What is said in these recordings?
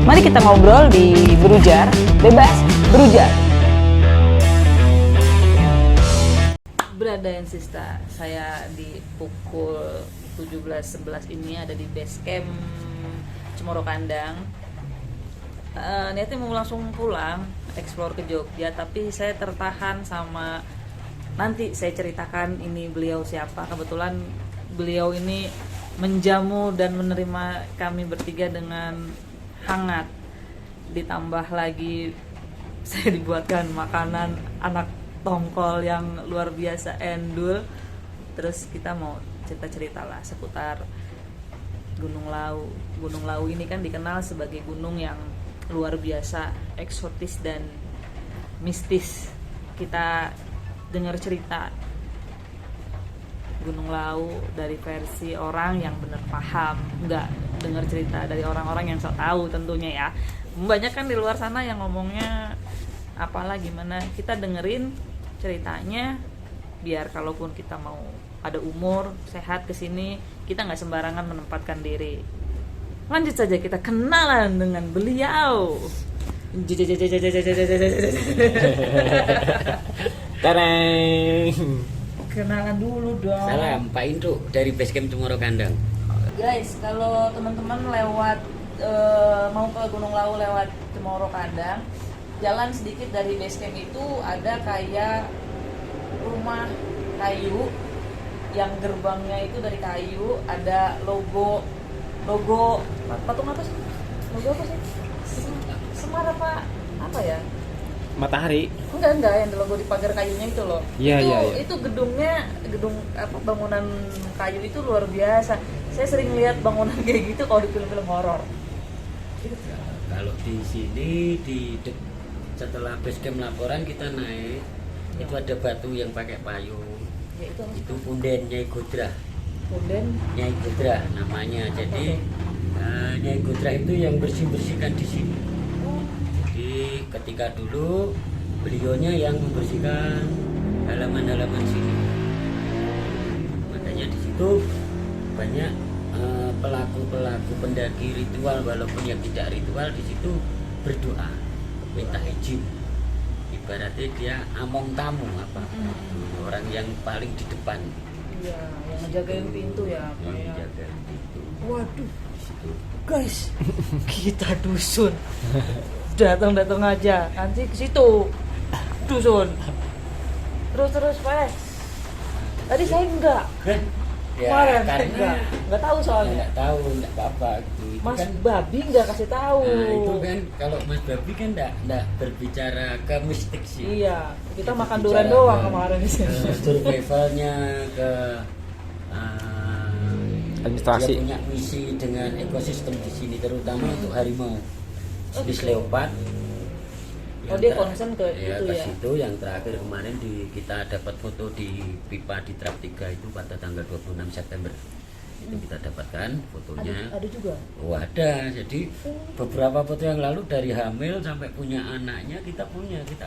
Mari kita ngobrol di Berujar, bebas berujar. Brada and Sista, saya di pukul 17.11 ini ada di base camp Cemoro Kandang. Niatnya mau langsung pulang, explore ke Jogja, tapi saya tertahan sama nanti saya ceritakan ini beliau siapa. Kebetulan beliau ini menjamu dan menerima kami bertiga dengan hangat. Ditambah lagi saya dibuatkan makanan anak tongkol yang luar biasa endul. Terus kita mau cerita-cerita lah seputar Gunung Lawu. Gunung Lawu ini kan dikenal sebagai gunung yang luar biasa, eksotis dan mistis. Kita dengar cerita Gunung Lawu dari versi orang yang benar paham, nggak dengar cerita dari orang-orang yang sok tahu tentunya ya. Banyak kan di luar sana yang ngomongnya apalah gimana. Kita dengerin ceritanya biar kalaupun kita mau ada umur sehat kesini, kita nggak sembarangan menempatkan diri. Lanjut saja kita kenalan dengan beliau. Tareng. Kenalan dulu dong. Salam Pak Indro dari Basecamp Cemoro Kandang. Guys, kalau teman-teman lewat mau ke Gunung Lawu lewat Cemoro Kandang, jalan sedikit dari Basecamp itu ada kayak rumah kayu yang gerbangnya itu dari kayu, ada logo patung apa sih? Logo apa sih? Semar apa ya? Matahari. Enggak yang ada logo di pagar kayunya itu loh. Iya, iya. Itu gedung bangunan kayu itu luar biasa. Saya sering lihat bangunan kayak gitu kalau di film-film horor. Kalau di sini setelah Basecamp laporan kita naik, itu ada batu yang pakai payung. Ya, itu punden Nyai Godra. Punden Nyai Godra namanya. Jadi Nyai Godra itu yang bersihkan di sini. Jadi ketika dulu beliaunya yang membersihkan halaman-halaman sini. Makanya di situ banyak pelaku pendaki ritual, walaupun yang tidak ritual di situ berdoa minta izin. Ibaratnya dia among tamu orang yang paling di depan. Iya, yang ngejagain pintu ya. Yang ngejagain pintu. Waduh, guys, kita dusun. Datang aja, nanti ke situ dusun. Terus Pak. Tadi saya enggak. Ya, Kemarin karena enggak tahu soalnya. Enggak tahu, enggak apa-apa gitu. Itu Mas kan, Babi enggak kasih tahu. nah, itu kan kalau Mas Babi kan enggak berbicara ke mistik sih. Iya, kita Itu makan bicara durian doang ke kemarin di sini. Survivalnya ke Administrasi. dia punya misi dengan ekosistem di sini, terutama untuk harimau jenis leopard. Oh, dia concern ke ya, itu ke ya? situ. Yang terakhir kemarin kita dapat foto di pipa di Trap 3 itu pada tanggal 26 September. Itu kita dapatkan fotonya. Ada juga. Oh, ada. Jadi beberapa foto yang lalu dari hamil sampai punya anaknya kita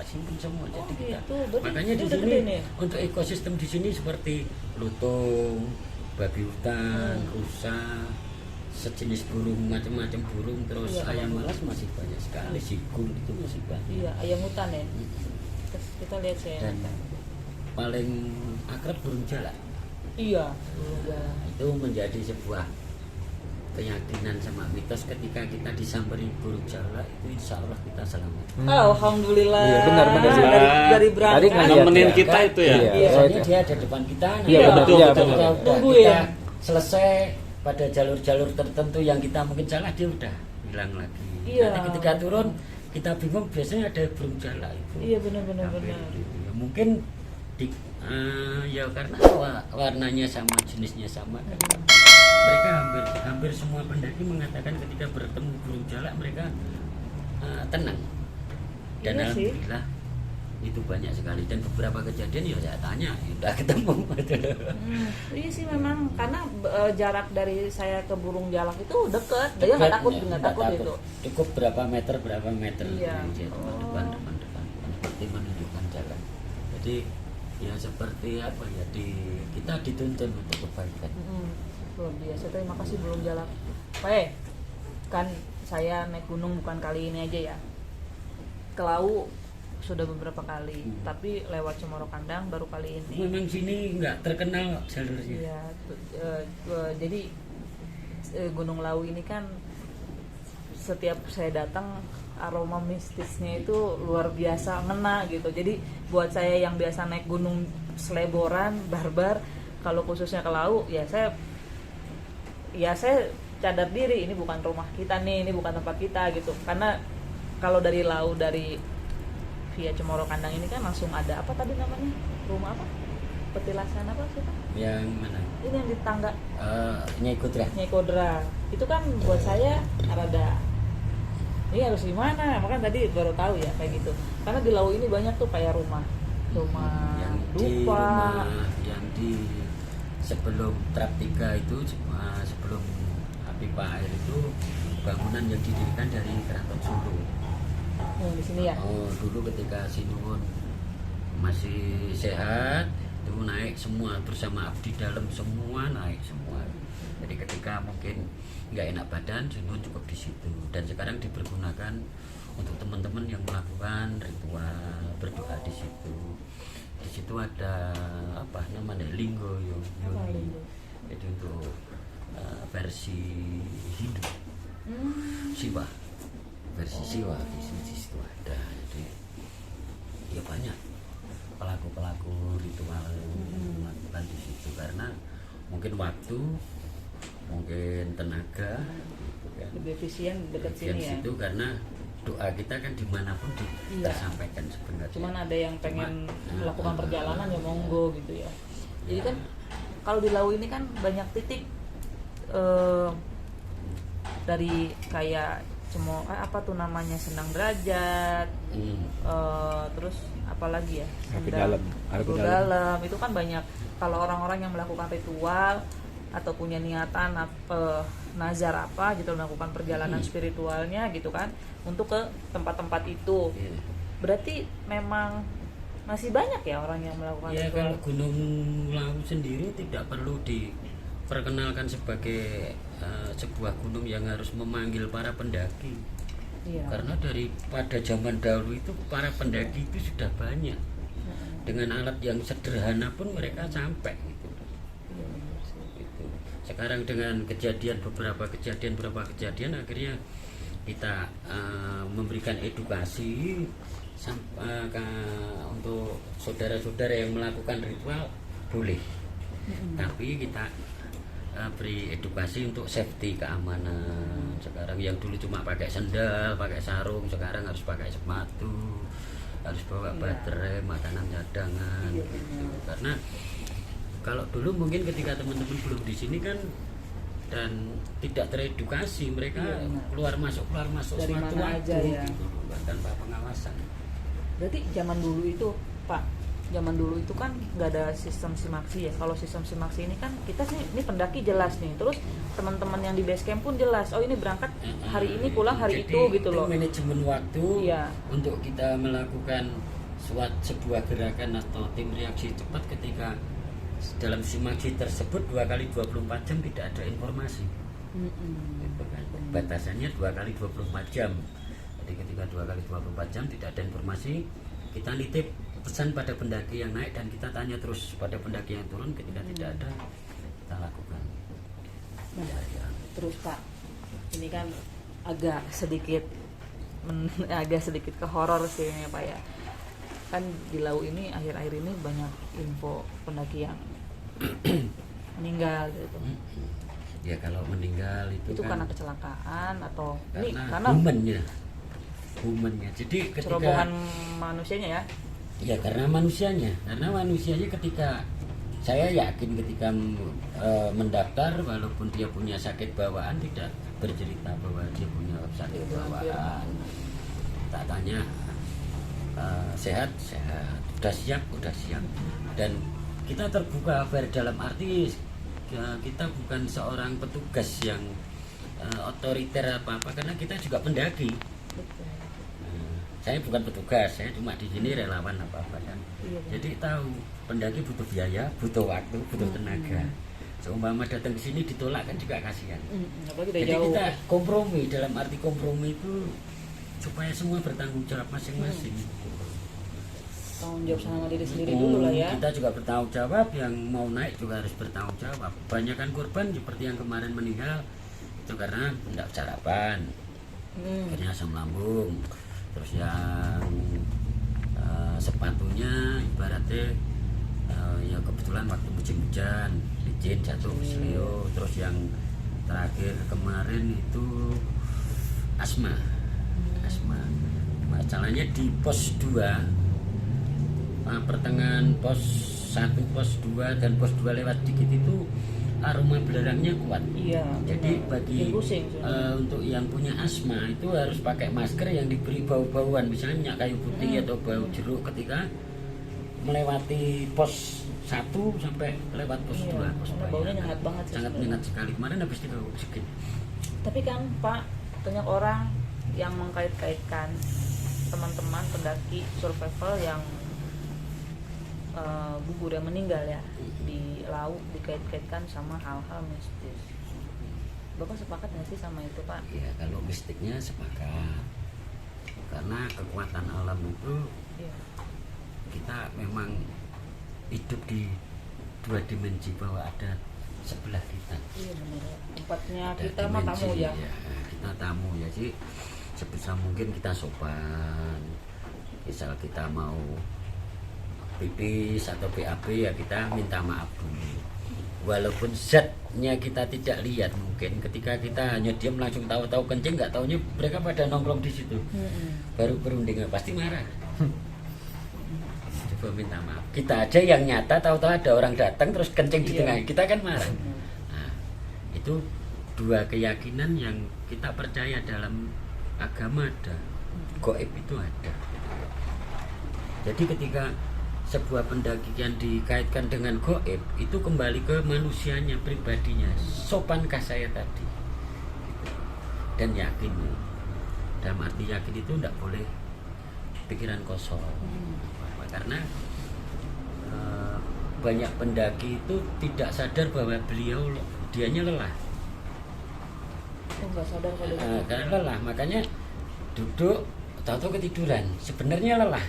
simpan semua. Jadi kita Gitu. Berarti makanya dia di udah sini gede nih? untuk ekosistem di sini seperti lutung, babi hutan, rusa, sejenis burung, macam-macam burung, terus Iya, ayam malas masih banyak sekali, sigung itu masih banyak. Iya, ayam hutan ya. Terus kita lihat saya. Dan paling akrab burung jalak. Iya. Itu menjadi sebuah keyakinan sama mitos, ketika kita disamperi burung jalak itu insya Allah kita selamat. Alhamdulillah. Iya, benar. Dari berangkat. Tadi ngeliat nemenin ya. kita itu ya. Iya. Soalnya dia ada depan kita. Iya, betul, Kita betul. udah Tunggu kita ya. selesai pada jalur-jalur tertentu yang kita mungkin salah, dia udah hilang lagi. Iya. Nanti ketika turun kita bingung, biasanya ada burung jalak itu. Iya, benar. Ya, mungkin ya karena warnanya sama, jenisnya sama kan. Mereka hampir semua pendaki mengatakan ketika bertemu burung jalak mereka tenang. Dan Iya sih. alhamdulillah itu banyak sekali, dan beberapa kejadian ya saya tanya udah ketemu. Iya sih memang karena jarak dari saya ke burung jalak itu deket. Dia nggak takut itu. Cukup berapa meter Iya. depan seperti menunjukkan jalan. Jadi ya seperti apa ya, kita dituntun untuk kebaikan. Luar biasa. Terima kasih burung jalak. Pak, kan saya naik gunung bukan kali ini aja ya. Ke Lau sudah beberapa kali, tapi lewat Cemoro Kandang baru kali ini. Memang sini nggak terkenal jalurnya. Iya, jadi Gunung Lau ini kan setiap saya datang aroma mistisnya itu luar biasa ngena gitu. Jadi buat saya yang biasa naik gunung seleboran, barbar, kalau khususnya ke Lau ya saya cadar diri, ini bukan rumah kita nih, ini bukan tempat kita gitu. Karena kalau dari Lau, dari via Cemoro Kandang ini kan langsung ada apa tadi namanya, rumah apa, petilasan apa sih Pak? Yang mana? Ini yang di tangga Nyai Kudra. Nyai Kodra itu kan buat saya rada ini harus gimana, makanya tadi baru tahu ya kayak gitu. Karena di Lau ini banyak tuh kayak rumah yang di dupa, rumah yang di sebelum Trap 3 itu, sebelum pipa air itu, bangunan yang didirikan dari Keraton Solo. yang di sini ya. Oh, dulu ketika Sinuwun masih sehat itu naik semua bersama abdi dalam, semua naik semua. Jadi ketika mungkin nggak enak badan, Sinuwun cukup di situ. Dan sekarang dipergunakan untuk teman-teman yang melakukan ritual berdoa di situ. Di situ ada apa namanya, linggo yoni. Jadi untuk versi Hindu, Siwa, versi Siwa di situ ada. Jadi ya banyak pelaku ritual melakukan di situ, karena mungkin waktu, mungkin tenaga gitu kan. Lebih efisien dekat sini ya. Situ karena doa kita kan dimanapun tersampaikan sebenarnya. Cuman ada yang pengen melakukan perjalanan ya monggo gitu ya. Jadi Ya. kan kalau di Lau ini kan banyak titik dari kayak apa tuh namanya, Sendang Derajat, terus apalagi ya, Argo Dalam. Argo Dalam itu kan banyak. Kalau orang-orang yang melakukan ritual atau punya niatan nazar apa gitu, melakukan perjalanan spiritualnya gitu kan untuk ke tempat-tempat itu, berarti memang masih banyak ya orang yang melakukan Ya, ritual. kalau Gunung Lau sendiri tidak perlu diperkenalkan sebagai sebuah gunung yang harus memanggil para pendaki. Iya. Karena pada zaman dahulu itu para pendaki itu sudah banyak. Dengan alat yang sederhana pun mereka sampai gitu. Gitu. Sekarang dengan beberapa kejadian akhirnya kita memberikan edukasi untuk saudara-saudara yang melakukan ritual boleh. Tapi kita beri edukasi untuk safety, keamanan. Sekarang yang dulu cuma pakai sendal, pakai sarung, sekarang harus pakai sepatu, harus bawa baterai, makanan cadangan gitu. Karena kalau dulu mungkin ketika teman-teman belum di sini kan dan tidak teredukasi, mereka keluar masuk dari sewaktu-waktu mana aja ya. gitu, tanpa pengawasan. Berarti zaman dulu itu Pak, zaman dulu itu kan nggak ada sistem simaksi ya. Kalau sistem simaksi ini kan kita sih, ini pendaki jelas nih, terus teman-teman yang di base camp pun jelas, oh ini berangkat hari ini, pulang hari Jadi, itu gitu loh. Manajemen waktu Iya. untuk kita melakukan sebuah gerakan atau tim reaksi cepat ketika dalam simaksi tersebut 2 kali 24 jam tidak ada informasi. Gitu kan. Batasannya 2 kali 24 jam. Jadi ketika 2 kali 24 jam tidak ada informasi, kita nitip pesan pada pendaki yang naik dan kita tanya terus pada pendaki yang turun. Ketika tidak ada, kita lakukan. Terus Pak, ini kan agak sedikit ke horor sih ya Pak ya. Kan di Lau ini akhir-akhir ini banyak info pendaki yang meninggal gitu. Ya kalau meninggal itu kan karena kecelakaan atau karena humannya. Jadi ketika cerobohan manusianya ya. Ya karena manusianya ketika saya yakin ketika mendaftar, walaupun dia punya sakit bawaan, tidak bercerita bahwa dia punya sakit bawaan. Tak tanya sehat, sudah siap, dan kita terbuka dalam arti kita bukan seorang petugas yang otoriter apa karena kita juga pendaki. Saya bukan petugas, saya cuma di sini relawan apa kan. Jadi tahu pendaki butuh biaya, butuh waktu, butuh tenaga. Seumpama datang ke sini ditolak kan juga kasihan. Apalagi udah Jadi jauh. kita kompromi, dalam arti kompromi itu supaya semua bertanggung jawab masing-masing. Tanggung jawab sama diri sendiri dulu lah ya. Kita juga bertanggung jawab, yang mau naik juga harus bertanggung jawab. Banyak kan korban seperti yang kemarin meninggal itu karena tidak sarapan, akhirnya asam lambung. Terus yang sepatunya ibaratnya ya kebetulan waktu musim hujan licin jatuh seleo. Terus yang terakhir kemarin itu asma. Masalahnya di pos 2 pertengahan pos 1, pos 2 dan pos 2 lewat dikit itu aroma belerangnya kuat. Iya. Jadi benar. bagi Bikin pusing, untuk yang punya asma itu harus pakai masker yang diberi bau-bauan, misalnya minyak kayu putih atau bau jeruk ketika melewati pos 1 sampai lewat pos 2. Pos karena baunya nyengat banget sih sangat sebenarnya. nyengat sekali. Kemarin habis itu sedikit. Tapi kan Pak, banyak orang yang mengkait-kaitkan teman-teman pendaki survival yang gugur, yang meninggal ya di laut, dikait-kaitkan sama hal-hal mistis. Bapak sepakat nggak sih sama itu Pak? Ya kalau mistiknya sepakat, karena kekuatan alam itu Iya. kita memang hidup di 2 dimensi, bahwa ada sebelah kita. Iya benar. Tempatnya Ada kita mah tamu dimensi, ya. kita tamu ya, jadi sebisa mungkin kita sopan. Misal kita mau pipis atau BAB ya kita minta maaf dulu. Walaupun zatnya kita tidak lihat, mungkin ketika kita hanya diam langsung tahu-tahu kencing, nggak taunya mereka pada nongkrong di situ. Baru berunding pasti marah. Coba minta maaf. Kita aja yang nyata tahu-tahu ada orang datang terus kencing di tengah, kita kan marah. Nah, itu 2 keyakinan yang kita percaya dalam agama ada. Gaib itu ada. Jadi ketika sebuah pendakian dikaitkan dengan gaib, itu kembali ke manusianya, pribadinya. Sopankah saya tadi? Gitu. Dan yakin. Dalam arti yakin itu tidak boleh pikiran kosong. Karena banyak pendaki itu tidak sadar bahwa dianya lelah. Oh, nggak sadar kalau Karena lelah, makanya duduk tahu-tahu ketiduran. Sebenarnya lelah.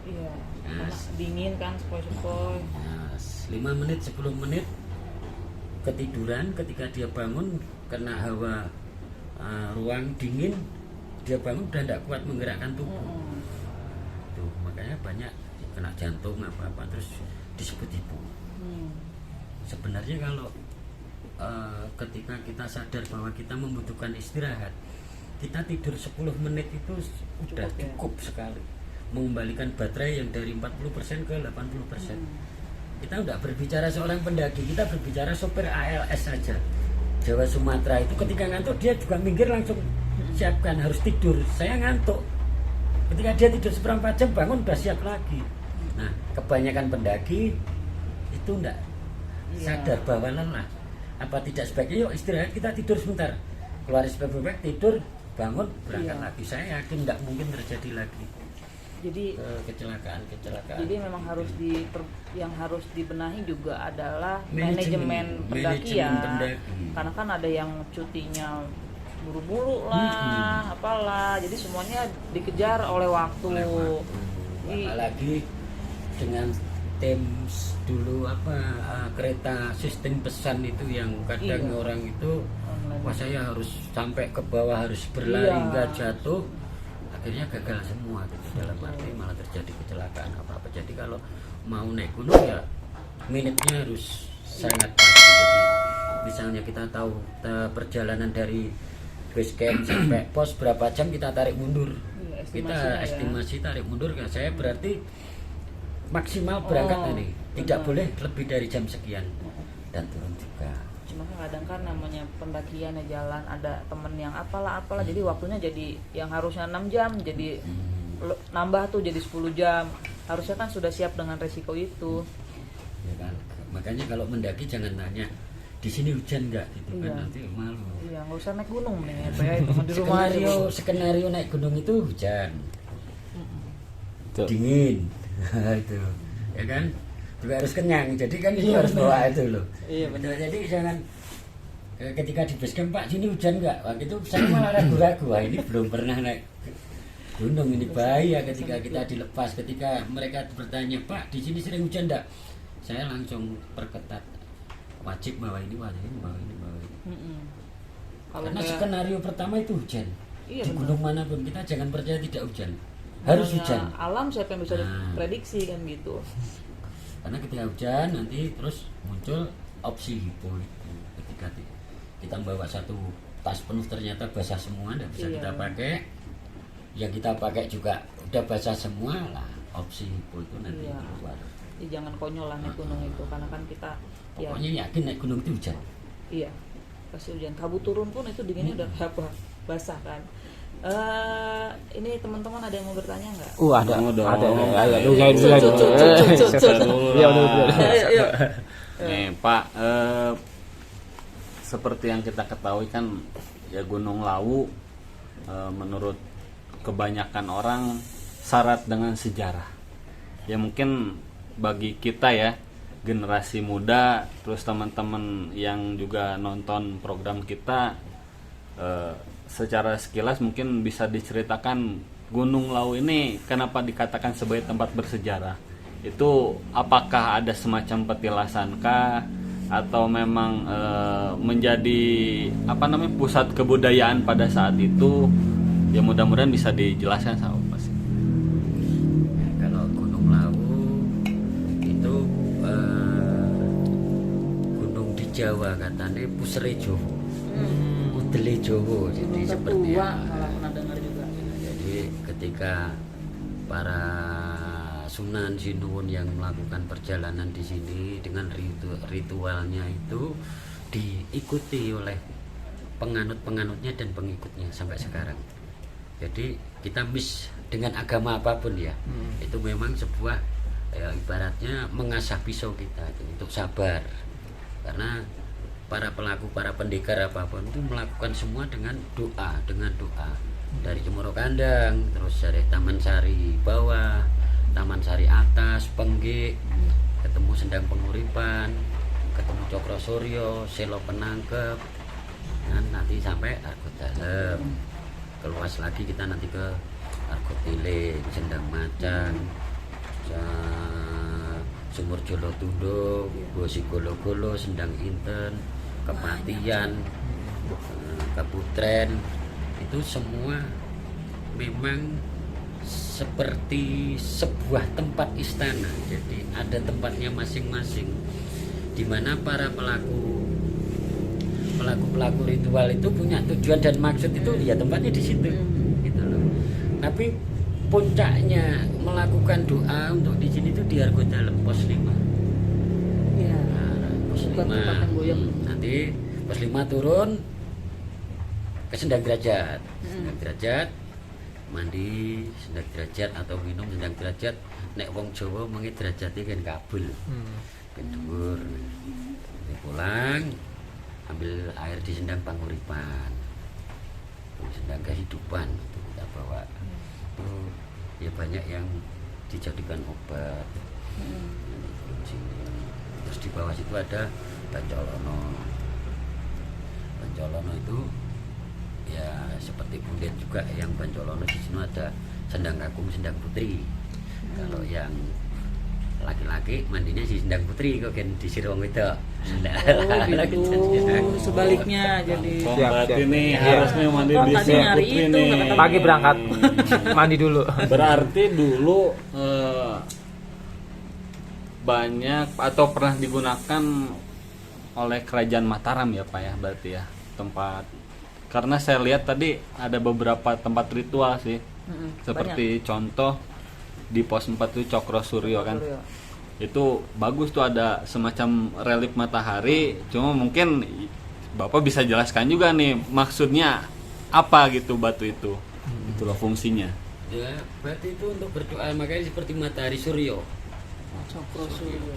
iya. Nah, Karena dingin kan, sepoi-sepoi. Nah, 5 menit 10 menit ketiduran, ketika dia bangun karena hawa ruang dingin, dia bangun udah tidak kuat menggerakkan tubuh. Tuh, makanya banyak kena jantung apa-apa terus disebut ibu. Sebenarnya kalau ketika kita sadar bahwa kita membutuhkan istirahat, kita tidur 10 menit itu udah cukup sekali mengembalikan baterai yang dari 40% ke 80%. Kita udah berbicara seorang pendaki, kita berbicara sopir ALS saja. Jawa Sumatera itu ketika ngantuk dia juga minggir langsung siapkan harus tidur. Saya ngantuk. Ketika dia tidur seperempat jam bangun udah siap lagi. Nah, kebanyakan pendaki itu enggak sadar bahwa lelah. Apa tidak sebaiknya yuk istirahat, kita tidur sebentar. Keluar bebek tidur, bangun berangkat lagi. Saya yakin enggak mungkin terjadi lagi. Jadi kecelakaan. Jadi memang harus yang harus dibenahi juga adalah manajemen pendaki ya. Karena kan ada yang cutinya buru-buru lah, apalah. Jadi semuanya dikejar oleh waktu. Apalagi dengan dulu kereta sistem pesan itu yang kadang orang itu wah saya harus sampai ke bawah, harus berlari hingga jatuh. Akhirnya gagal semua gitu. Dalam arti malah terjadi kecelakaan apa-apa. Jadi kalau mau naik gunung ya minitnya harus sangat pasti. Jadi misalnya kita tahu perjalanan dari base camp sampai pos berapa jam, kita tarik mundur. Kita estimasi tarik mundur kan saya berarti maksimal berangkat ini tidak boleh lebih dari jam sekian dan turun juga. Cuma kadang kan namanya pendakian ya, jalan ada temen yang apalah jadi waktunya jadi yang harusnya 6 jam jadi nambah tuh jadi 10 jam. Harusnya kan sudah siap dengan resiko itu. Ya kan? Makanya kalau mendaki jangan tanya di sini hujan nggak gitu kan, nanti malu. Iya, nggak usah naik gunung mending ya itu di rumah aja. Skenario naik gunung itu hujan, dingin, itu, ya kan. juga harus kenyang. Jadi kan itu harus bawa itu loh. Iya benar. Jadi jangan ketika di base camp, Pak sini hujan nggak? Wah itu saya malah ragu-ragu. Wah ini belum pernah naik gunung, ini bahaya ketika kita dilepas. Ketika mereka bertanya, Pak di sini sering hujan nggak? Saya langsung perketat, wajib bawa ini, bawa ini, bawa ini, bawa ini. Kalau Karena kayak- skenario pertama itu hujan. Iya, Di benar. gunung manapun kita jangan percaya tidak hujan, harus namanya hujan. alam siapa yang bisa Nah. prediksi kan gitu. Karena ketika hujan nanti terus muncul opsi hipo itu. Ketika kita bawa satu tas penuh ternyata basah semua, tidak bisa Iya. kita pakai. Yang kita pakai juga udah basah semua lah, opsi hipo itu nanti Iya. keluar. Ya, jangan konyol lah naik gunung itu karena kan kita ya Pokoknya yakin naik gunung itu hujan. iya pasti hujan, kabut turun pun itu dinginnya udah kayak basah kan. Ini teman-teman ada yang mau bertanya nggak? Ada. Mau dong. Ada. Ayo, Cut, cut, cut, cut, cut. Iya, udah. Ayo. Nih Pak, seperti yang kita ketahui kan ya Gunung Lawu menurut kebanyakan orang syarat dengan sejarah. Ya mungkin bagi kita ya generasi muda, terus teman-teman yang juga nonton program kita, secara sekilas mungkin bisa diceritakan Gunung Lawu ini kenapa dikatakan sebagai tempat bersejarah. Itu apakah ada semacam petilasan kah, atau memang menjadi pusat kebudayaan pada saat itu? Ya mudah-mudahan bisa dijelaskan sama Pak. Kalau Gunung Lawu itu gunung di Jawa katanya Pusere Jawa, Udele Jawa, jadi seperti Tertua malah pernah dengar juga. jadi ketika para Sunan Sinuwun yang melakukan perjalanan di sini dengan ritualnya itu diikuti oleh penganut-penganutnya dan pengikutnya sampai sekarang. Jadi kita miss dengan agama apapun ya, itu memang sebuah ya, ibaratnya mengasah pisau kita itu, untuk sabar. Karena para pelaku, para pendekar apapun itu melakukan semua dengan doa, dari Cemoro Kandang, terus dari Taman Sari bawah, Taman Sari atas, Penggik, ketemu Sendang Penguripan, ketemu Cokro Suryo, Selo Penangkep, dan nanti sampai Argo Dalem. Keluas lagi kita nanti ke Argo Tile, Sendang Macan, Sumur Jolo Tundo, Gosi Golo Golo, Sendang Inten, Kepatian, Kaputren. Itu semua memang seperti sebuah tempat istana. Jadi ada tempatnya masing-masing, di mana para pelaku ritual itu punya tujuan dan maksud itu ya tempatnya di situ gitu loh. Tapi puncaknya melakukan doa untuk di sini itu di Argo Dalem pos 5. Iya. Pos Bukan 5. tempat yang goyang. Nanti pos 5 turun ke Sendang Derajat. Sendang Derajat mandi Sendang Derajat atau minum Sendang Derajat. Nek wong Jawa mengi derajate kan kabul. Kan dhuwur. Pulang ambil air di Sendang Panguripan, Sendang Kehidupan itu kita bawa. Itu ya banyak yang dijadikan obat. Terus di bawah situ ada Bancolono. Bancolono itu ya seperti Bundet juga, yang Bancolono di sini ada Sendang Kakung, Sendang Putri. Kalau yang laki-laki mandinya di Sendang Putri, kok kan di Sirwong itu. Oh gitu. Sebaliknya jadi. Siap, Berarti siap. nih Iya. harusnya mandi Oh, di tadi Sirkuit nyari itu, nih. kata Pagi berangkat. Mandi dulu. Berarti dulu banyak atau pernah digunakan oleh Kerajaan Mataram ya Pak ya, berarti ya tempat. Karena saya lihat tadi ada beberapa tempat ritual sih. Seperti contoh di pos 4 itu Cokro Suryo kan. Itu bagus tuh, ada semacam relief matahari. Cuma mungkin Bapak bisa jelaskan juga nih maksudnya apa gitu batu itu. Itulah fungsinya. Ya, berarti itu untuk berdoa, makanya seperti matahari Suryo. Cokro Suryo.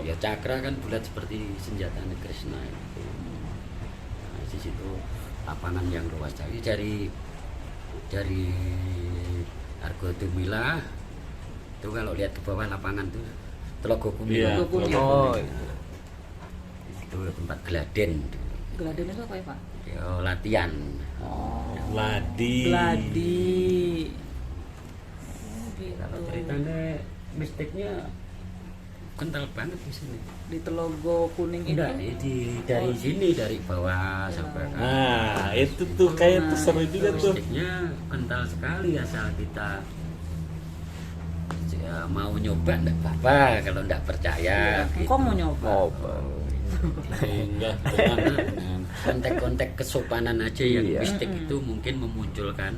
Ya cakra kan bulat seperti senjata Krishna itu. Nah, di situ lapangan yang luas. Jadi dari Argo Dumila itu kalau lihat ke bawah lapangan tuh Telaga Kuning. Iya. Telaga Kuning. Oh, Itu tempat geladen. Geladen itu apa ya Pak? Ya, latihan. Ladi. Gladi. Gitu. Kalau ceritanya mistiknya kental banget di sini. Di Telaga Kuning itu. Enggak, dari sini dari bawah sampai ke Nah, itu tuh kayak tuh seru juga tuh. mistiknya kental sekali asal kita ya, mau nyoba enggak apa-apa kalau enggak percaya. Iya. Gitu. Kok mau nyoba? Enggak, dengan Kontek-kontek kesopanan aja yang Iya. mistik itu mungkin memunculkan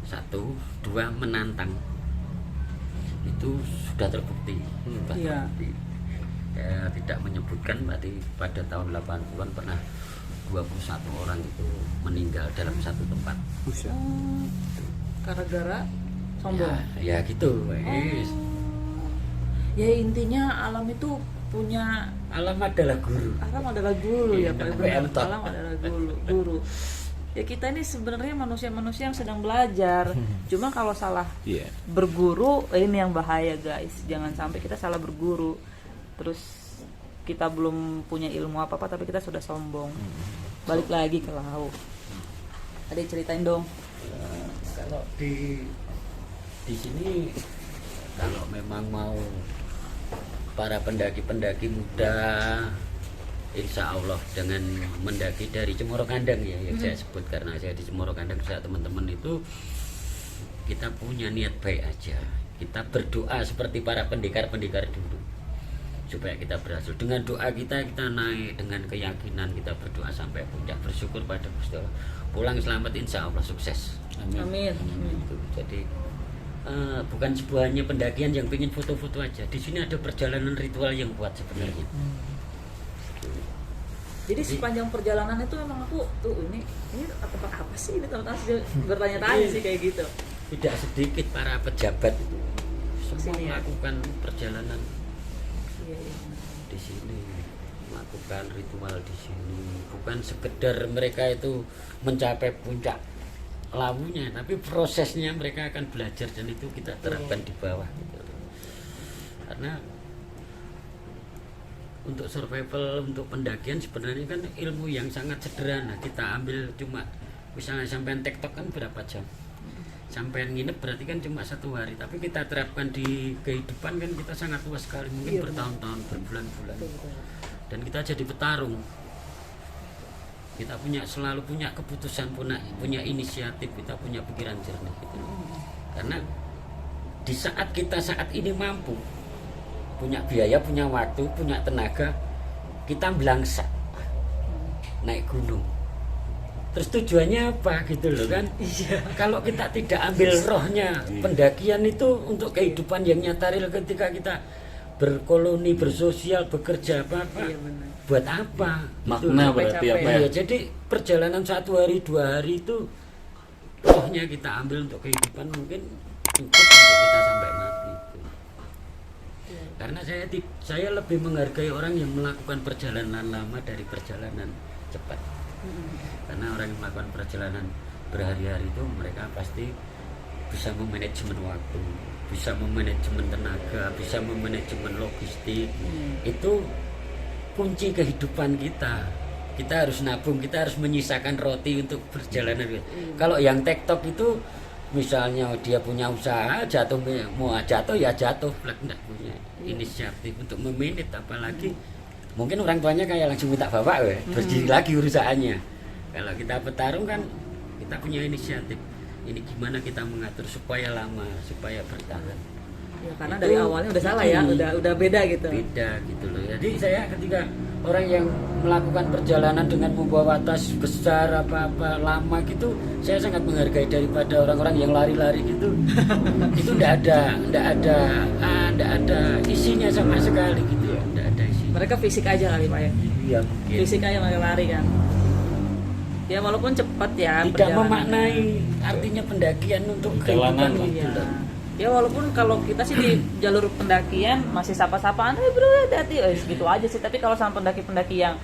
satu, dua menantang. Itu sudah terbukti. Sudah Iya. terbukti. Ya, tidak menyebutkan berarti pada tahun 80-an pernah 21 orang itu meninggal dalam satu tempat. Gara-gara sombong. Ya gitu. wes. Ya intinya alam itu punya Alam adalah guru. alam adalah guru ya Pak. Iya, Benar. betul. Alam adalah guru. Ya kita ini sebenarnya manusia-manusia yang sedang belajar. Cuma kalau salah iya. berguru, ini yang bahaya guys. Jangan sampai kita salah berguru. Terus kita belum punya ilmu apa-apa tapi kita sudah sombong. Balik lagi ke laut. Ada yang ceritain dong. Kalau di sini kalau memang mau para pendaki-pendaki muda, insya Allah dengan mendaki dari Cemoro Kandang ya yang saya sebut karena saya di Cemoro Kandang saya teman-teman itu kita punya niat baik aja, kita berdoa seperti para pendekar-pendekar dulu supaya kita berhasil. Dengan doa kita naik, dengan keyakinan kita berdoa sampai puncak, bersyukur pada Gusti Allah, pulang selamat insya Allah sukses. Amin. Gitu. Jadi bukan sebuah hanya pendakian yang pengen foto-foto aja. Di sini ada perjalanan ritual yang kuat sebenarnya. Jadi sepanjang perjalanan itu emang aku tuh ini apa sih ini teman-teman bertanya-tanya sih kayak gitu. Tidak sedikit para pejabat itu semua Sini ya? melakukan perjalanan Iya, iya. di sini, melakukan ritual di sini. Bukan sekedar mereka itu mencapai puncak lawunya, tapi prosesnya mereka akan belajar dan itu kita terapkan di bawah gitu. Karena untuk survival, untuk pendakian sebenarnya kan ilmu yang sangat sederhana. Kita ambil cuma misalnya sampai TikTok kan berapa jam, sampai nginep berarti kan cuma 1 hari, tapi kita terapkan di kehidupan kan kita sangat luas sekali, mungkin bertahun-tahun, berbulan-bulan, dan kita jadi petarung. Kita selalu punya keputusan, punya inisiatif, kita punya pikiran jernih gitu. Karena di saat kita saat ini mampu, punya biaya, punya waktu, punya tenaga, kita belangsak naik gunung. Terus tujuannya apa gitu loh kan? Kalau kita tidak ambil rohnya pendakian itu untuk kehidupan yang nyata real, ketika kita berkoloni, bersosial, bekerja apa-apa, buat apa? Makna Gitu. berarti apa ya? Iya, jadi perjalanan 1 hari 2 hari itu rohnya kita ambil untuk kehidupan mungkin cukup untuk kita sampai mati. Karena saya lebih menghargai orang yang melakukan perjalanan lama dari perjalanan cepat. Karena orang yang melakukan perjalanan berhari-hari itu mereka pasti bisa memanajemen waktu, bisa memanajemen tenaga, bisa memanajemen logistik. Itu kunci kehidupan kita. Kita harus nabung, kita harus menyisakan roti untuk perjalanan. Kalau yang TikTok itu misalnya dia punya usaha, mau jatuh ya jatuh, enggak punya inisiatif untuk memanage, apalagi mungkin orang tuanya kayak langsung minta bapak berdiri lagi urusannya. Kalau kita petarung kan kita punya inisiatif, ini gimana kita mengatur supaya lama, supaya bertahan. Ya, karena Itu dari awalnya udah salah ya, udah beda gitu. Beda gitu loh. Jadi saya ketika orang yang melakukan perjalanan dengan membawa tas besar apa-apa lama gitu, saya sangat menghargai daripada orang-orang yang lari-lari gitu. Itu enggak ada isinya sama sekali gitu ya, enggak ada isinya. Mereka fisik aja kali Pak ya. Iya, mungkin. Fisik aja mereka lari kan. Ya walaupun cepat ya Tidak perjalanan. memaknai artinya pendakian untuk Perjalanan, kehidupan Iya. gitu loh. Ya walaupun kalau kita sih di jalur pendakian masih sapa-sapaan, bro hati-hati, gitu aja sih. Tapi kalau sama pendaki-pendaki yang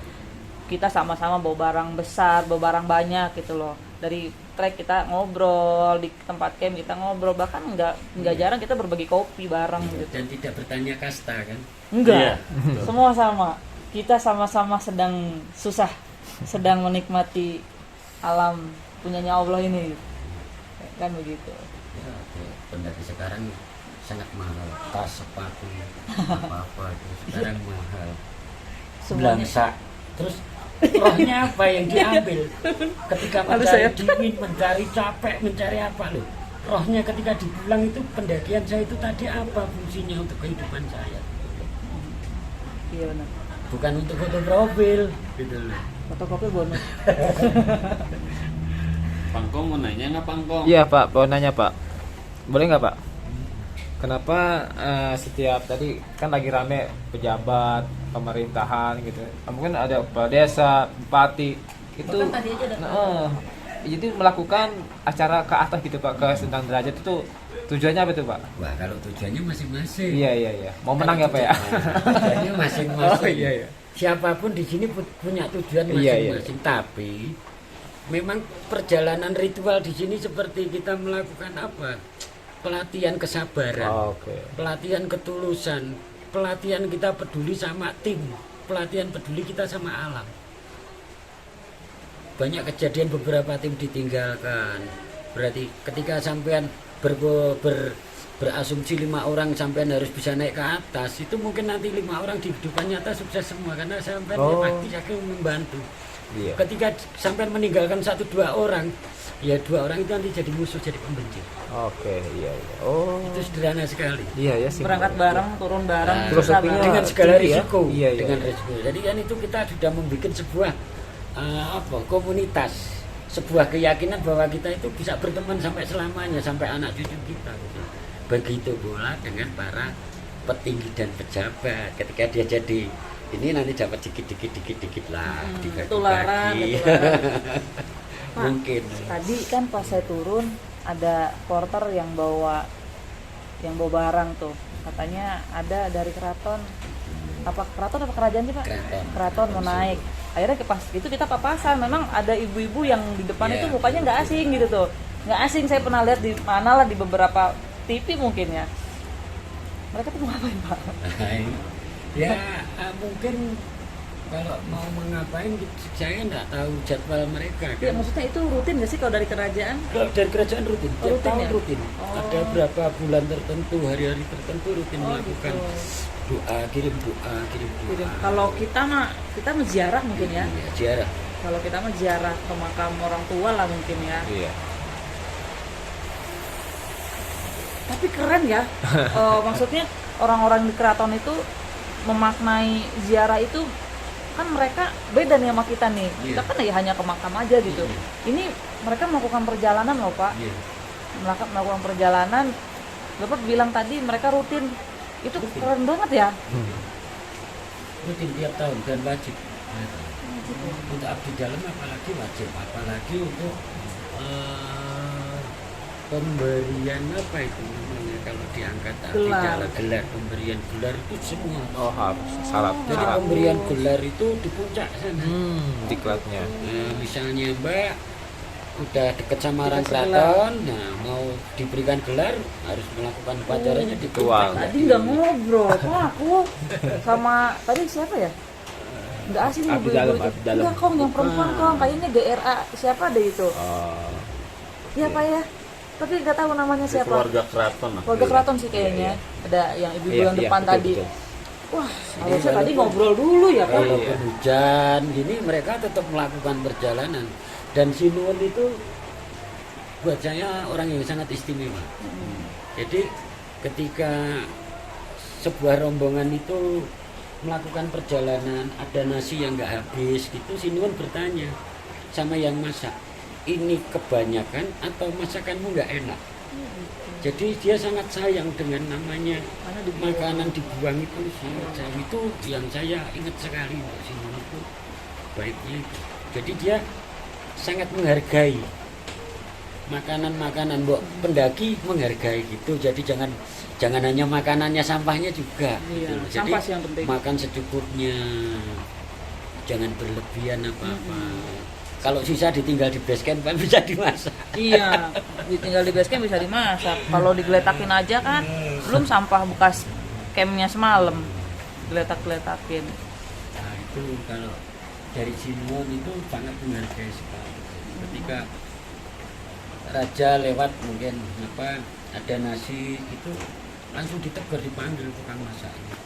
kita sama-sama bawa barang besar, bawa barang banyak gitu loh, dari trek kita ngobrol di tempat camp, kita ngobrol, bahkan nggak jarang kita berbagi kopi bareng gitu. Dan tidak bertanya kasta kan. Enggak, semua sama. Kita sama-sama sedang susah, sedang menikmati alam punyanya Allah ini, kan begitu. Ya, pendaki sekarang sangat mahal, tas, sepatu, apa-apa itu sekarang mahal. Semuanya. Belangsa. Terus rohnya apa yang diambil ketika mencari dingin, mencari capek, mencari apa loh? Rohnya ketika dibilang itu pendakian saya itu tadi apa fungsinya untuk kehidupan saya? Iya benar. Bukan untuk foto profil, gitu loh. Fotokopi bonus. Pangkong mau nanya nggak Pangkong? Iya Pak, mau nanya Pak. Boleh nggak Pak? Kenapa setiap tadi kan lagi rame pejabat, pemerintahan gitu. Mungkin ada kepala desa, bupati itu Bahkan tadi aja ada jadi melakukan acara ke atas gitu Pak, ke Sendang Derajat itu tujuannya apa itu Pak? Wah, kalau tujuannya masing-masing. Iya. Mau menang ya Pak ya? Tujuannya masing-masing. Oh, iya. Siapapun di sini punya tujuan Iya. masing-masing. Tapi memang perjalanan ritual di sini seperti kita melakukan apa? Pelatihan kesabaran, Oke. pelatihan ketulusan, pelatihan kita peduli sama tim, pelatihan peduli kita sama alam. Banyak kejadian beberapa tim ditinggalkan. Berarti ketika sampean berasumsi 5 orang sampean harus bisa naik ke atas, itu mungkin nanti 5 orang di kehidupan nyata sukses semua karena sampean pasti akan membantu. Iya. Ketika sampean meninggalkan 1-2 orang, ya 2 orang itu nanti jadi musuh, jadi pembenci. Oke, iya. Oh. Itu sederhana sekali. Iya ya sih. Berangkat bareng, turun bareng, Nah, susah filosofinya bareng. dengan segala tinggi ya? risiko, Iya. dengan risiko. Jadi kan itu kita sudah membuat sebuah komunitas, sebuah keyakinan bahwa kita itu bisa berteman sampai selamanya, sampai anak cucu kita. Gitu. Begitu pula dengan para petinggi dan pejabat. Ketika dia jadi ini nanti dapat dikit lah, Tularan, dibagi-bagi. Pak, Mungkin. tadi kan pas saya turun ada porter yang bawa barang tuh, katanya ada dari keraton apa kerajaan sih Pak? Keraton mau naik. Akhirnya pas itu kita papasan, memang ada ibu-ibu yang di depan Iya. itu mukanya nggak asing gitu tuh, nggak asing. Saya pernah lihat di mana lah, di beberapa TV mungkin ya. Mereka tuh mau ngapain Pak? Ya mungkin kalau mau mengapain saya nggak tahu jadwal mereka Ya kan. maksudnya itu rutin nggak sih kalau dari kerajaan? Kalau dari kerajaan rutin, tiap Rutin tahun ya? rutin. Oh. Ada berapa bulan tertentu, hari-hari tertentu rutin melakukan Gitu. kirim doa. Kalau kita menziarah mungkin ya. Iya, ziarah. Kalau kita menziarah ke makam orang tua lah mungkin ya. Iya. Tapi keren ya. Maksudnya orang-orang di keraton itu memaknai ziarah itu kan mereka beda nih sama kita nih. Kita Iya. kan ya hanya ke makam aja gitu. Ini mereka melakukan perjalanan loh Pak. Iya. Melakukan perjalanan. Bapak bilang tadi mereka rutin. Itu keren banget ya. Rutin tiap tahun dan wajib. Untuk abdi dalam apalagi wajib, apalagi untuk pemberian apa itu namanya kalau diangkat abdi Gelar. dalam, gelar, pemberian gelar itu semua. Oh harus syarat. Jadi pemberian gelar itu di puncak sana. Diklatnya. Nah, misalnya Mbak udah deket sama orang Dikasih keraton, nah mau diberikan gelar harus melakukan upacaranya di Ritual. puncak. Tadi nggak ngobrol, kok aku sama tadi siapa ya? Nggak asing Abdi ibu-ibu dalam, itu. abdi dalam. Enggak Kong, yang perempuan Kong, kayaknya GRA siapa deh itu? Oh. Iya Pak ya. Tapi nggak tahu namanya siapa. Keluarga keraton lah. Keluarga keraton sih kayaknya. Ada yang ibu-ibu Iya, yang iya, depan betul, tadi. betul. Wah, harusnya tadi ngobrol dulu ya Pak. Walaupun hujan gini mereka tetap melakukan perjalanan. Dan Sinuwun itu buat saya orang yang sangat istimewa. Jadi ketika sebuah rombongan itu melakukan perjalanan, ada nasi yang nggak habis gitu, Sinuwun bertanya sama yang masak, ini kebanyakan atau masakanmu nggak enak? Jadi dia sangat sayang dengan namanya Mana dibuang. makanan dibuang itu sangat sayang. Itu yang saya ingat sekali Mbak Sinuwun itu baiknya itu. Jadi dia sangat menghargai makanan-makanan, Mbok pendaki menghargai gitu. Jadi jangan hanya makanannya, sampahnya juga. Iya, gitu. Jadi sampah sih yang penting. makan secukupnya, jangan berlebihan apa-apa. kalau sisa ditinggal di base camp kan bisa dimasak. Iya, ditinggal di base camp bisa dimasak. Kalau digeletakin aja kan, belum sampah bekas campnya semalam, geletak-geletakin. Nah itu kalau dari Sinuon itu sangat menghargai sekali. Ketika raja lewat mungkin apa ada nasi itu langsung ditegur, dipanggil tukang masaknya.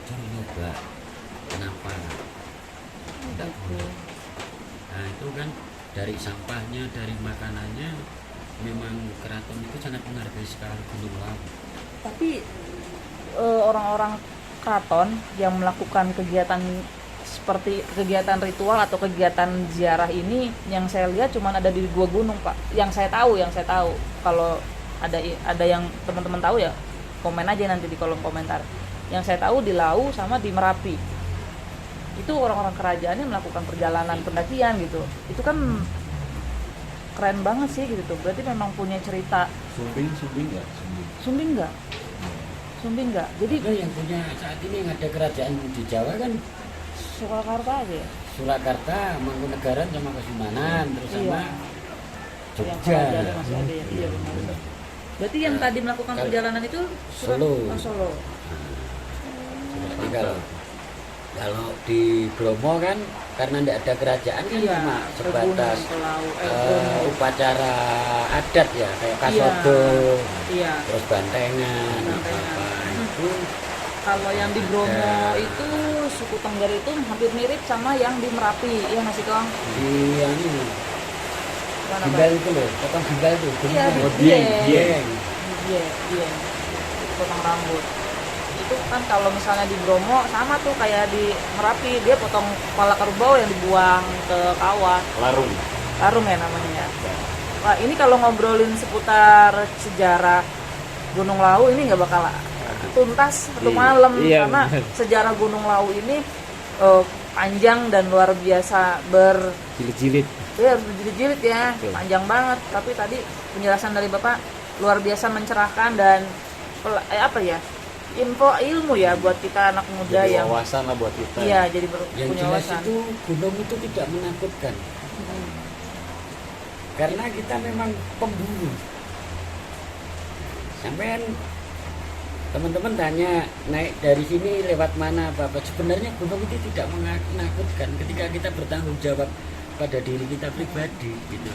Cari nyoba, kenapa? Tidak boleh. Nah itu kan dari sampahnya, dari makanannya, memang keraton itu sangat menghargai sekali Gunung Lawu. Tapi orang-orang keraton yang melakukan kegiatan seperti kegiatan ritual atau kegiatan ziarah ini, yang saya lihat cuma ada di 2 gunung, Pak. Yang saya tahu. Kalau ada yang teman-teman tahu ya komen aja nanti di kolom komentar. Yang saya tahu di Lawu sama di Merapi. Itu orang-orang kerajaannya melakukan perjalanan pendakian gitu. Itu kan keren banget sih gitu tuh. Berarti memang punya cerita. Sumbing nggak? Sumbing nggak. Jadi Juga yang punya saat ini yang ada kerajaan di Jawa kan Surakarta aja ya. Surakarta, Mangkunegaran sama Kasunanan, terus Iya. sama Yang Jogja. kerajaannya masih ada ya. Iya benar. Berarti yang tadi melakukan Kalau- perjalanan itu Solo. Solo. Jadi kalau di Bromo kan karena tidak ada kerajaan kan Iya, cuma ke sebatas gunung, ke laut, Bromo. upacara adat ya kayak kasodo, Iya. terus bantengan, Bantengan. apa itu. Kalau yang di Bromo itu suku Tengger itu hampir mirip sama yang di Merapi, iya masih Kong? Di yang ini Mana, gimbal Bang? itu loh, potong gimbal tuh. Iya, di Dieng. Dieng. Iya. Potong rambut. Itu kan kalau misalnya di Bromo sama tuh kayak di Merapi, dia potong kepala kerbau yang dibuang ke kawah. Larung ya namanya ya. Wah, ini kalau ngobrolin seputar sejarah Gunung Lawu ini nggak bakal tuntas satu malam, Iya, karena bener. sejarah Gunung Lawu ini panjang dan luar biasa Jilid-jilid. berjilid-jilid ya, Betul. panjang banget. Tapi tadi penjelasan dari Bapak luar biasa mencerahkan dan ilmu ya buat kita anak muda Jadi yang wawasan lah buat kita. iya jadi Yang punya jelas wawasan. itu gunung itu tidak menakutkan. Karena kita memang pemburu. Sampean teman-teman tanya naik dari sini lewat mana apa-apa. Sebenarnya gunung itu tidak menakutkan ketika kita bertanggung jawab pada diri kita pribadi gitu.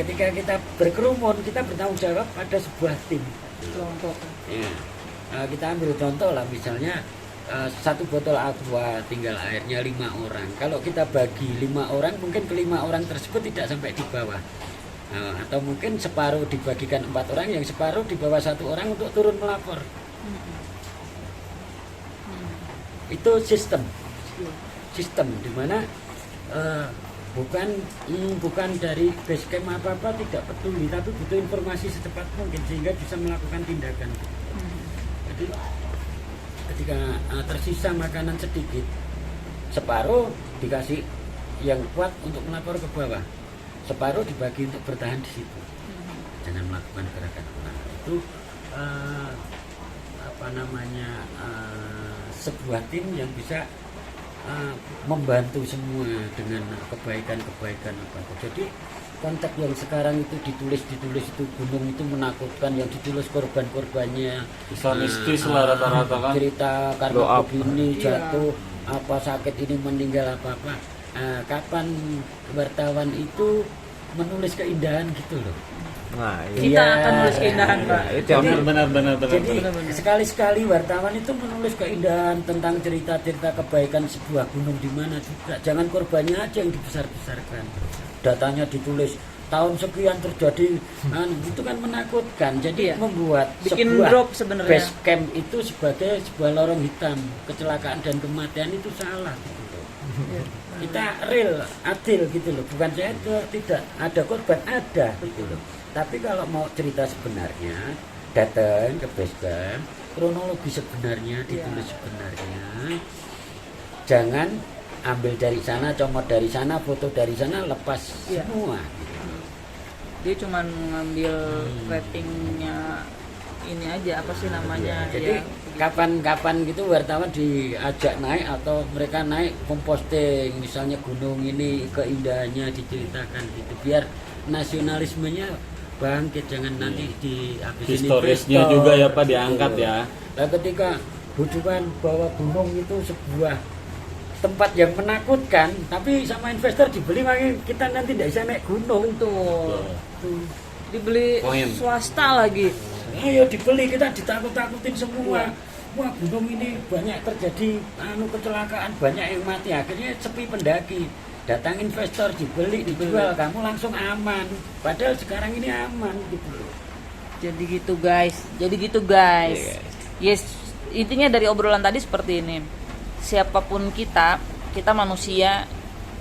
Ketika kita berkerumun, kita bertanggung jawab pada sebuah tim. Kelompok. Ya. Kita ambil contoh lah misalnya satu botol aqua tinggal airnya 5 orang. Kalau kita bagi 5 orang, mungkin ke 5 orang tersebut tidak sampai di bawah. Atau mungkin separuh dibagikan 4 orang, yang separuh di bawah 1 orang untuk turun melapor. Itu sistem dimana bukan dari base camp apa tidak peduli, tapi butuh informasi secepat mungkin sehingga bisa melakukan tindakan. Jadi ketika tersisa makanan sedikit, separuh dikasih yang kuat untuk melapor ke bawah, separuh dibagi untuk bertahan di situ. Jangan melakukan gerakan ulang. Itu sebuah tim yang bisa membantu semua dengan kebaikan-kebaikan apa. Jadi konteks yang sekarang itu ditulis itu gunung itu menakutkan, yang ditulis korbannya Bisa mistis lah rata-rata kan. cerita Blow karena up. begini Iya. jatuh apa sakit ini meninggal apa kapan wartawan itu menulis keindahan gitu loh. Nah, Kita Iya. akan nulis keindahan, Pak. itu yang Benar. Jadi sekali-sekali wartawan itu menulis keindahan tentang cerita-cerita kebaikan sebuah gunung di mana juga. Jangan korbannya aja yang dibesar-besarkan. Datanya ditulis tahun sekian terjadi, itu kan menakutkan. Jadi Iya. membuat Bikin sebuah drop sebenarnya. base camp itu sebagai sebuah lorong hitam. Kecelakaan dan kematian itu salah. Gitu loh. Kita real, adil gitu loh. Bukan saya tidak ada korban, ada gitu loh. Tapi kalau mau cerita sebenarnya, datang ke base camp, kronologi sebenarnya ditulis sebenarnya. Jangan ambil dari sana, comot dari sana, foto dari sana, lepas Iya. semua. Dia cuma ngambil ratingnya ini aja apa sih namanya Jadi ya. kapan-kapan gitu wartawan diajak naik atau mereka naik memposting misalnya gunung ini keindahannya diceritakan gitu biar nasionalismenya bangkit, jangan nanti dihabisin Historisnya investor, juga ya Pak gitu. diangkat ya. Nah, ketika bujukan bahwa gunung itu sebuah tempat yang menakutkan, tapi sama investor dibeli, makanya kita nanti tidak bisa naik gunung. Betul. Dibeli Poin. swasta lagi. Ayo dibeli, kita ditakut-takutin semua. Wah, gunung ini banyak terjadi kecelakaan, banyak yang mati, akhirnya sepi pendaki. Datang investor dibeli, dijual, kamu langsung aman. Padahal sekarang ini aman gitu loh. Jadi gitu guys. Yes, intinya dari obrolan tadi seperti ini. Siapapun kita manusia,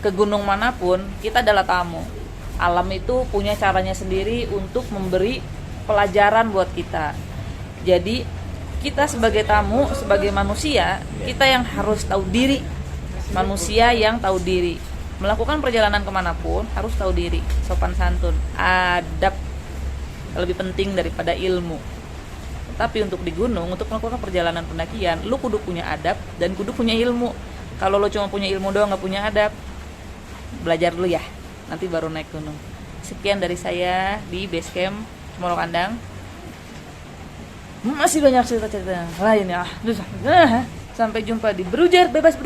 ke gunung manapun kita adalah tamu. Alam itu punya caranya sendiri untuk memberi pelajaran buat kita. Jadi kita sebagai tamu, sebagai manusia, kita yang harus tahu diri. Manusia yang tahu diri. Melakukan perjalanan kemanapun harus tahu diri, sopan santun, adab lebih penting daripada ilmu. Tapi untuk di gunung, untuk melakukan perjalanan pendakian, lu kudu punya adab dan kudu punya ilmu. Kalau lu cuma punya ilmu doang nggak punya adab, belajar dulu ya, nanti baru naik gunung. Sekian dari saya di Basecamp Cemoro Kandang. Masih banyak cerita-cerita lain ya. Sampai jumpa di Berujar Bebas.